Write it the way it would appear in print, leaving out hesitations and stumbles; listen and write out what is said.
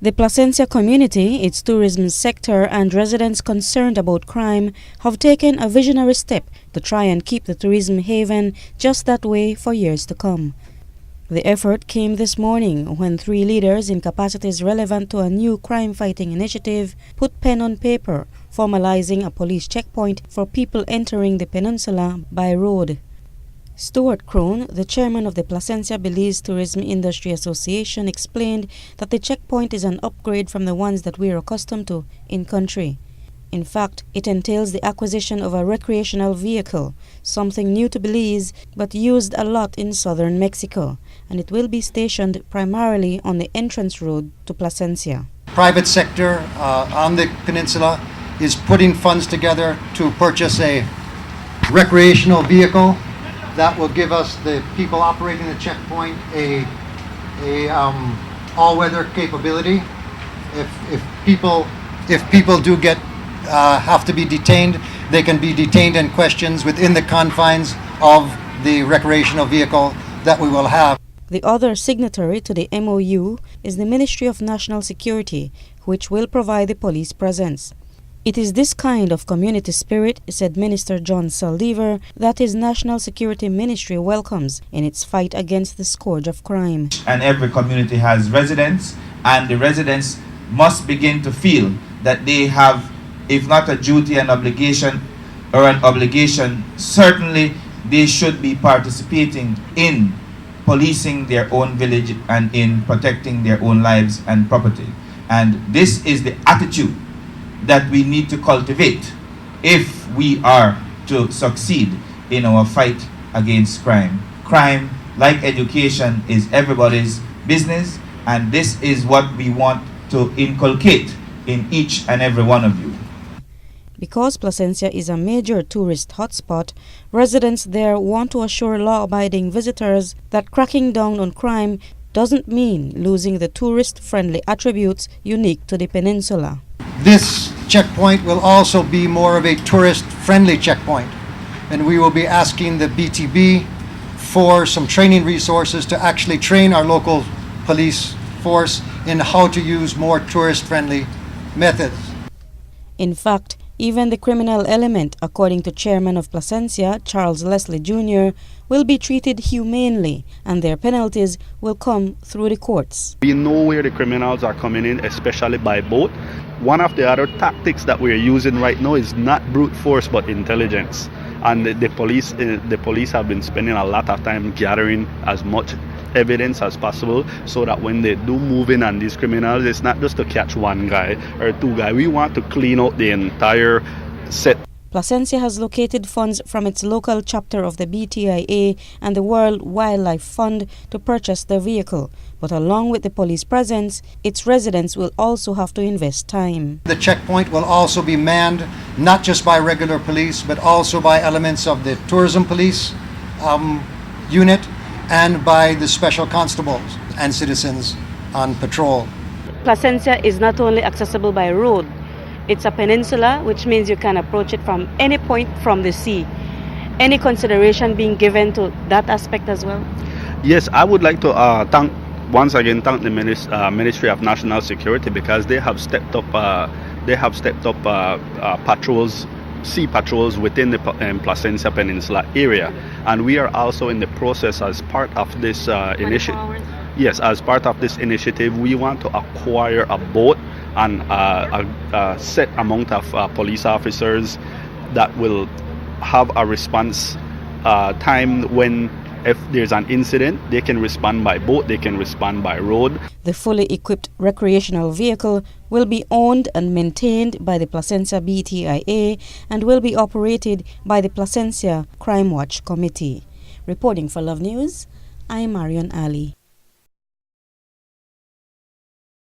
The Placencia community, its tourism sector and residents concerned about crime have taken a visionary step to try and keep the tourism haven just that way for years to come. The effort came this morning when 3 leaders in capacities relevant to a new crime-fighting initiative put pen on paper, formalizing a police checkpoint for people entering the peninsula by road. Stewart KROHN, the chairman of the Placencia Belize Tourism Industry Association, explained that the checkpoint is an upgrade from the ones that we are accustomed to in-country. In fact, it entails the acquisition of a recreational vehicle, something new to Belize but used a lot in southern Mexico, and it will be stationed primarily on the entrance road to Placencia. Private sector on the peninsula is putting funds together to purchase a recreational vehicle that will give us, the people operating the checkpoint, a all-weather capability. If people do get have to be detained, they can be detained and questioned within the confines of the recreational vehicle that we will have. The other signatory to the MOU is the Ministry of National Security, which will provide the police presence. It is this kind of community spirit, said Minister John SALDIVAR, that his National Security Ministry welcomes in its fight against the scourge of crime. And every community has residents, and the residents must begin to feel that they have, if not a duty and obligation, or an obligation, certainly they should be participating in policing their own village and in protecting their own lives and property. And this is the attitude that we need to cultivate if we are to succeed in our fight against crime. Crime, like education, is everybody's business, and this is what we want to inculcate in each and every one of you. Because Placencia is a major tourist hotspot, residents there want to assure law-abiding visitors that cracking down on crime doesn't mean losing the tourist-friendly attributes unique to the peninsula. This checkpoint will also be more of a tourist-friendly checkpoint, and we will be asking the BTB for some training resources to actually train our local police force in how to use more tourist-friendly methods. In fact, even the criminal element, according to Chairman of Placencia, Charles Leslie Jr., will be treated humanely, and their penalties will come through the courts. We know where the criminals are coming in, especially by boat. One of the other tactics that we're using right now is not brute force but intelligence. And the police have been spending a lot of time gathering as much evidence as possible, so that when they do move in on these criminals, it's not just to catch one guy or 2 guys. We want to clean out the entire set. Placencia has located funds from its local chapter of the BTIA and the World Wildlife Fund to purchase the vehicle. But along with the police presence, its residents will also have to invest time. The checkpoint will also be manned not just by regular police, but also by elements of the tourism police unit and by the special constables and citizens on patrol. Placencia is not only accessible by road, it's a peninsula, which means you can approach it from any point from the sea. Any consideration being given to that aspect as well? Yes, I would like to once again thank the Ministry of National Security, because they have stepped up patrols, sea patrols within the Placencia Peninsula area, and we are also in the process as part of this initiative. Yes, as part of this initiative, we want to acquire a boat and a set amount of police officers that will have a response time when, if there's an incident, they can respond by boat, they can respond by road. The fully equipped recreational vehicle will be owned and maintained by the Placencia BTIA and will be operated by the Placencia Crime Watch Committee. Reporting for Love News, I'm MARION Ali.